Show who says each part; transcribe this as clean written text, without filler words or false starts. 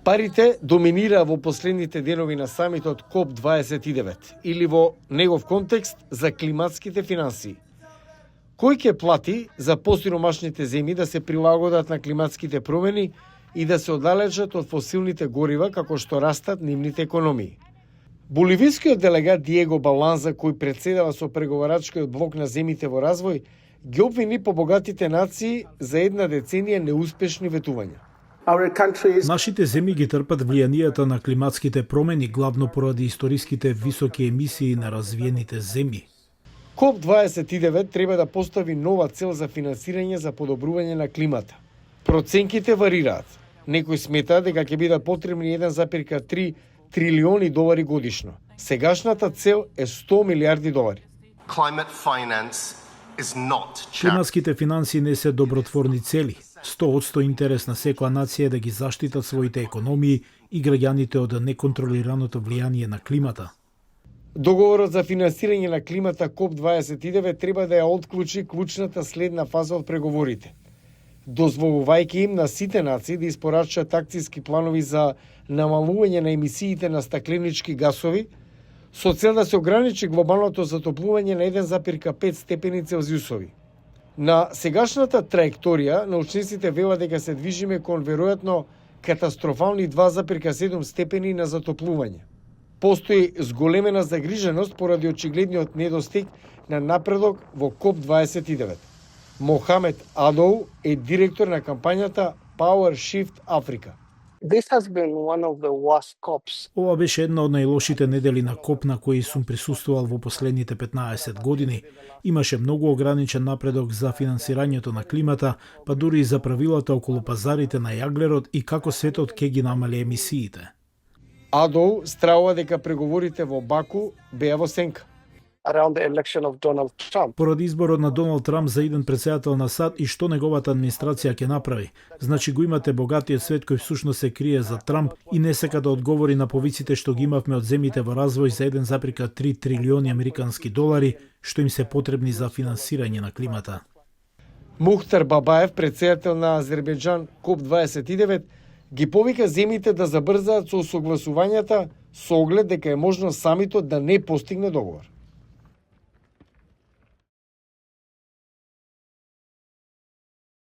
Speaker 1: Парите доминираа во последните денови на самитот КОП-29 или во негов контекст за климатските финансии. Кој ќе плати за посиромашните земји да се прилагодат на климатските промени и да се оддалечат од фосилните горива како што растат нивните економии? Боливискиот делегат Диего Баланза, кој претседава со преговарачкиот блок на земјите во развој, ги обвини побогатите нации за една деценија неуспешни ветувања.
Speaker 2: Нашите земји ги трпат влијанието на климатските промени главно поради историските високи емисии на развиените земји.
Speaker 1: КОП-29 треба да постави нова цел за финансирање за подобрување на климата. Проценките варираат. Некои сметаат дека ќе бидат потребни 1,3 трилиони долари годишно. Сегашната цел е 100 милиарди долари.
Speaker 2: Климатските финансии не се добротворни цели. 100% интерес на секоја нација е да ги заштитат своите економии и граѓаните од неконтролираното влијание на климата.
Speaker 1: Договорот за финансирање на климата КОП-29 треба да ја отклучи клучната следна фаза од преговорите, дозволувајќи им на сите нации да испорачат акциски планови за намалување на емисиите на стакленички гасови, со цел да се ограничи глобалното затоплување на 1,5 степени Целзиусови. На сегашната траекторија, научниците велат дека се движиме кон веројатно катастрофални 2,7 степени на затоплување. Постои зголемена загриженост поради очигледниот недостиг на напредок во КОП-29. Мохамед Адоу е директор на кампањата Power Shift Africa.
Speaker 2: Ова беше една од најлошите недели на КОП на кои сум присуствувал во последните 15 години. Имаше многу ограничен напредок за финансирањето на климата, па дури и за правилата околу пазарите на јаглерод и како светот ќе ги намали емисиите.
Speaker 1: Адоу стравува дека преговорите во Баку беа во сенка.
Speaker 2: Поради изборот на Доналд Трамп за иден претседател на САД и што неговата администрација ќе направи. Значи го имате богатиот свет кој всушност се крие за Трамп и не сака да одговори на повиците што ги имавме од земјите во развој за 1,3 трилиони американски долари што им се потребни за финансирање на климата.
Speaker 1: Мухтар Бабаев, претседател на Азербејџан КОП-29, ги повика земјите да забрзаат со согласувањата со оглед дека е можно самитот да не постигне договор.